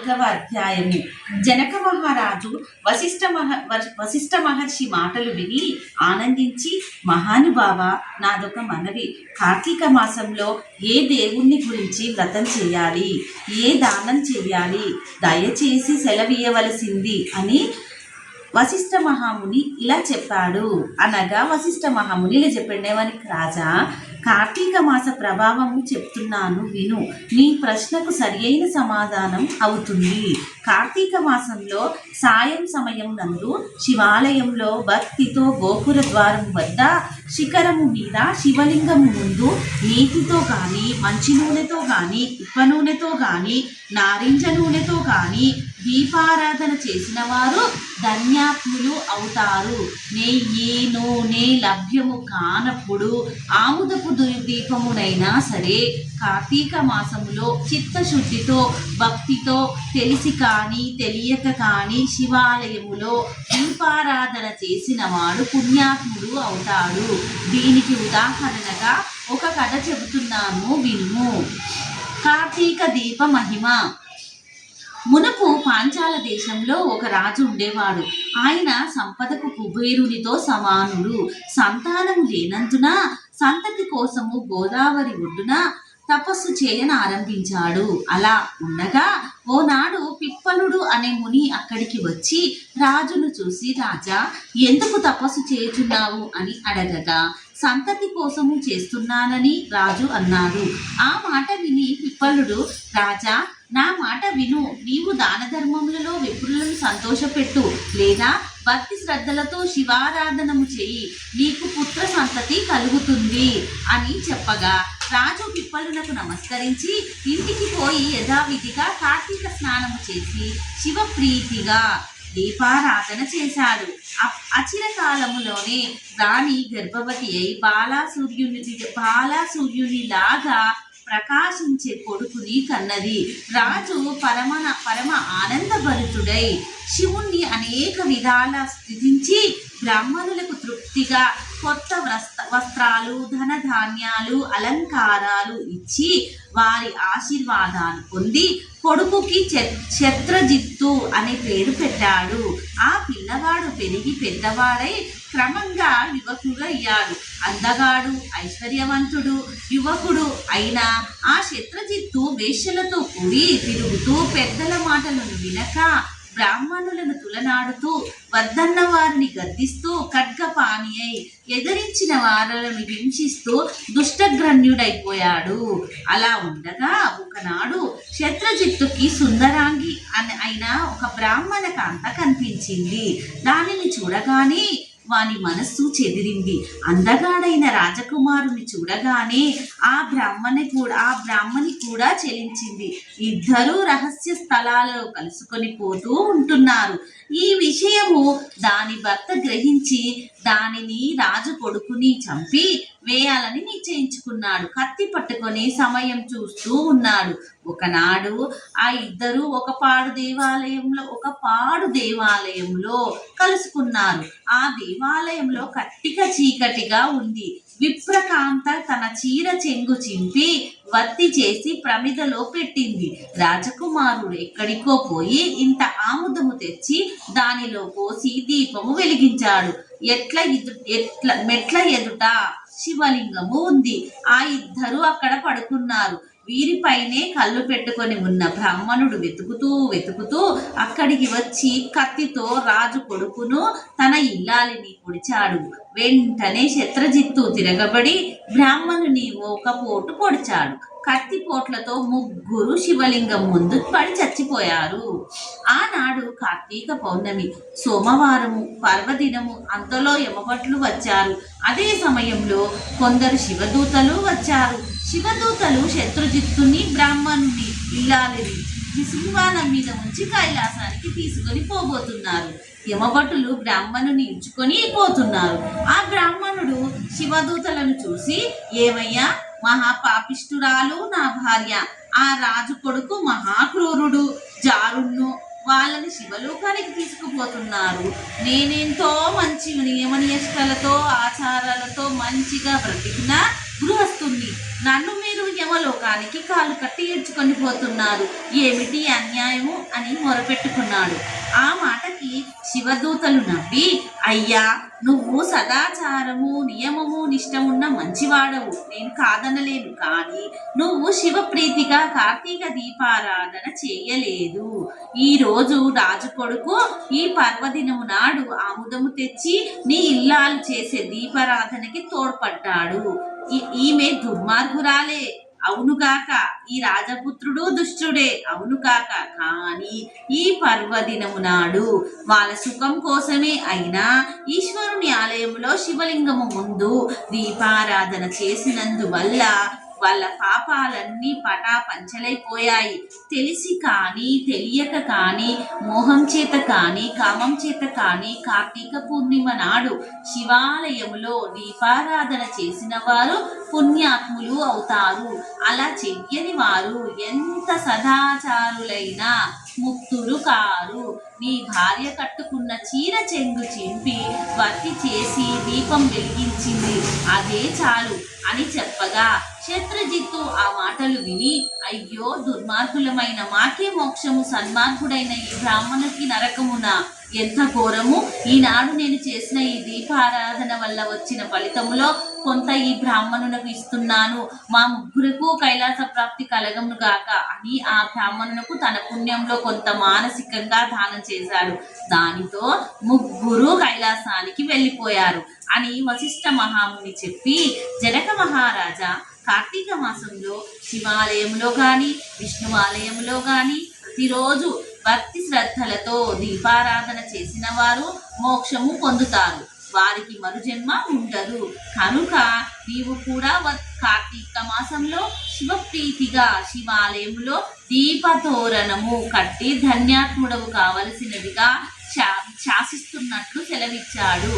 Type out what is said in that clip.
4వ అధ్యాయము. జనక మహారాజు వశిష్ఠ మహర్షి మాటలు విని ఆనందించి, మహానుభావ, నాదొక మనవి. కార్తీక మాసంలో ఏ దేవుణ్ణి గురించి వ్రతం చేయాలి, ఏ దానం చేయాలి, దయచేసి సెలవీయవలసింది అని వశిష్ఠ మహాముని ఇలా చెప్పాడు. అనగా వశిష్ఠ మహాముని ఇలా చెప్పండి, ఏమని? రాజా, కార్తీక మాస ప్రభావము చెప్తున్నాను విను. నీ ప్రశ్నకు సరియైన సమాధానం అవుతుంది. కార్తీక మాసంలో సాయం సమయం నందు శివాలయంలో భక్తితో గోపుర ద్వారం వద్ద శిఖరము మీద శివలింగము ముందు నీటితో కానీ, మంచి నూనెతో కానీ, ఉప్ప నూనెతో కానీ, నారింజ నూనెతో కానీ దీపారాధన చేసిన వారు ధన్యాత్ములు అవుతారు. నెయ్యి, నూనె లభ్యము కానప్పుడు ఆముదపు దీపమునైనా సరే కార్తీక మాసములో చిత్తశుద్ధితో, భక్తితో, తెలిసి కానీ తెలియక కానీ శివాలయములో దీపారాధన చేసిన వాడు పుణ్యాత్ముడు అవుతాడు. దీనికి ఉదాహరణగా ఒక కథ చెబుతున్నాను విను. కార్తీక దీప మహిమ. మునుపు పాంచాల దేశంలో ఒక రాజు ఉండేవాడు. ఆయన సంపదకు కుబేరునితో సమానుడు. సంతానము లేనందున సంతతి కోసము గోదావరి ఒడ్డున తపస్సు ఆరంభించాడు. అలా ఉండగా ఓనాడు పిప్పలుడు అనే ముని అక్కడికి వచ్చి రాజును చూసి, రాజా, ఎందుకు తపస్సు చేయుచున్నావు అని అడగగా, సంతతి కోసము చేస్తున్నానని రాజు అన్నాడు. ఆ మాట విని పిప్పలుడు, రాజా, నా మాట విను. నీవు దాన ధర్మములలో విప్రులను సంతోషపెట్టు, లేదా భక్తి శ్రద్ధలతో శివారాధనము చేయి, నీకు పుత్ర సంతతి కలుగుతుంది అని చెప్పగా రాజు పిప్పలునకు నమస్కరించి ఇంటికి పోయి యథావిధిగా కార్తీక స్నానము చేసి శివప్రీతిగా దీపారాధన చేశాడు. అచిరకాలములోనే రాణి గర్భవతి అయి బాలాసూర్యుని లాగా ప్రకాశించే కొడుకుని కన్నది. రాజు పరమ ఆనందభరితుడై శివుణ్ణి అనేక విధాల స్తుతించి బ్రాహ్మణులకు తృప్తిగా కొత్త వస్త్రాలు, ధనధాన్యాలు, అలంకారాలు ఇచ్చి వారి ఆశీర్వాదాలు పొంది కొడుకుకి క్షత్రజిత్తు అనే పేరు పెట్టాడు. ఆ పిల్లవాడు పెరిగి పెద్దవాడై క్రమంగా యువకుడు అయ్యాడు. అందగాడు, ఐశ్వర్యవంతుడు, యువకుడు అయిన ఆ క్షత్రజిత్తు వేశ్యలతో కూడి తిరుగుతూ పెద్దల మాటలను వినక బ్రాహ్మణులను తులనాడుతూ వద్దన్న వారిని గద్దిస్తూ ఖడ్గపాణి అయి ఎదిరించిన వారలను హింసిస్తూ దుష్టగ్రన్యుడైపోయాడు. అలా ఉండగా ఒకనాడు క్షత్రజిత్తుకి సుందరాంగి అయిన ఒక బ్రాహ్మణ కాంత కనిపించింది. దానిని చూడగానే వాని మనస్సు చెదిరింది. అందగాడైన రాజకుమారుని చూడగానే ఆ బ్రాహ్మణి కూడా చెలించింది. ఇద్దరూ రహస్య స్థలాలలో కలుసుకొని పోతూ ఉంటున్నారు. ఈ విషయము దాని భర్త గ్రహించి దానిని రాజు కొడుకుని చంపి వేయాలని నిశ్చయించుకున్నాడు. కత్తి పట్టుకొని సమయం చూస్తూ ఉన్నాడు. ఒకనాడు ఆ ఇద్దరు ఒక పాడు దేవాలయంలో కలుసుకున్నారు. ఆ దేవాలయంలో కట్టిక చీకటిగా ఉంది. విప్రకాంత తన చీర చెంగు చింపి వత్తి చేసి ప్రమిదలో పెట్టింది. రాజకుమారుడు ఎక్కడికో పోయి ఇంత ఆముదము తెచ్చి దానిలో పోసి దీపము వెలిగించాడు. మెట్ల ఎదుట శివలింగము ఉంది. ఆ ఇద్దరు అక్కడ పడుకున్నారు. వీరిపైనే కళ్ళు పెట్టుకొని ఉన్న బ్రాహ్మణుడు వెతుకుతూ అక్కడికి వచ్చి కత్తితో రాజు కొడుకును తన ఇల్లాలిని పొడిచాడు. వెంటనే క్షత్రజిత్తు తిరగబడి బ్రాహ్మణుని ఒక పోటు పొడిచాడు. కత్తిపోట్లతో ముగ్గురు శివలింగం ముందు పడి చచ్చిపోయారు. ఆనాడు కార్తీక పౌర్ణమి, సోమవారము, పర్వదినము. అంతలో యమభట్లు వచ్చారు. అదే సమయంలో కొందరు శివదూతలు వచ్చారు. శివదూతలు శత్రుజిత్తుని బ్రాహ్మణుని ఇల్లాలిని సింహానం మీద ఉంచి కైలాసానికి తీసుకొని పోబోతున్నారు. యమభటులు బ్రాహ్మణుని ఇచ్చుకొని పోతున్నారు. ఆ బ్రాహ్మణుడు శివదూతలను చూసి, ఏమయ్యా, మహాపాపిష్టురాలు నా భార్య, ఆ రాజు కొడుకు మహాక్రూరుడు, జారుణ్ణు, వాళ్ళని శివలోకానికి తీసుకుపోతున్నారు. నేనెంతో మంచి నియమ నిష్టలతో ఆచారాలతో మంచిగా బ్రతికిన గృహస్థుణ్ణి, నన్ను మీరు యమలోకానికి కాలు కట్టి ఈడ్చుకొని పోతున్నారు. ఏమిటి అన్యాయము అని మొరపెట్టుకున్నాడు. ఆ మాటకి శివదూతలు నవ్వి, అయ్యా, నువ్వు సదాచారము నియమము నిష్టమున్న మంచివాడవు, నేను కాదనలేను. కానీ నువ్వు శివప్రీతిగా కార్తీక దీపారాధన చేయలేదు. ఈ రోజు రాజు కొడుకు ఈ పర్వదినము నాడు ఆముదము తెచ్చి నీ ఇల్లాలు చేసే దీపారాధనకి తోడ్పడ్డాడు. ఈమె దుర్మార్గురాలే, అవునుగాక. ఈ రాజపుత్రుడు దుష్టుడే, అవును కాక. కానీ ఈ పర్వదినము నాడు వాళ్ళ సుఖం కోసమే అయినా ఈశ్వరుని ఆలయంలో శివలింగము ముందు దీపారాధన చేసినందువల్ల వాళ్ళ పాపాలన్నీ పటాపంచలైపోయాయి. తెలిసి కానీ తెలియక కానీ మోహం చేత కానీ కామం చేత కానీ కార్తీక పూర్ణిమ నాడు శివాలయములో దీపారాధన చేసిన వారు పుణ్యాత్ములు అవుతారు. అలా చెయ్యని వారు ఎంత సదాచారులైనా ముక్తులు కారు. నీ భార్య కట్టుకున్న చీర చెంగు చింపి వత్తి చేసి దీపం వెలిగించింది, అదే చాలు అని చెప్పగా శత్రుజిత్తు ఆ మాటలు విని, అయ్యో, దుర్మార్గులమైన మాకే మోక్షము, సన్మార్గుడైన ఈ బ్రాహ్మణుకి నరకమునా, ఎంత ఘోరము. ఈనాడు నేను చేసిన ఈ దీపారాధన వల్ల వచ్చిన ఫలితములో కొంత ఈ బ్రాహ్మణునకు ఇస్తున్నాను. మా ముగ్గురకు కైలాస ప్రాప్తి కలగమును గాక అని ఆ బ్రాహ్మణునకు తన పుణ్యంలో కొంత మానసికంగా దానం చేశాడు. దానితో ముగ్గురు కైలాసానికి వెళ్ళిపోయారు అని వశిష్ఠ మహాముని చెప్పి, జనక మహారాజా, కార్తీక మాసంలో శివాలయంలో కానీ విష్ణువాలయంలో కానీ ప్రతిరోజు భక్తి శ్రద్ధలతో దీపారాధన చేసిన వారు మోక్షము పొందుతారు. వారికి మరుజన్మ ఉండదు. కనుక నీవు కూడా కార్తీక మాసంలో శివప్రీతిగా శివాలయంలో దీపతోరణము కట్టి ధన్యాత్ముడవు కావలసినవిగా శాసిస్తున్నట్లు సెలవిచ్చాడు.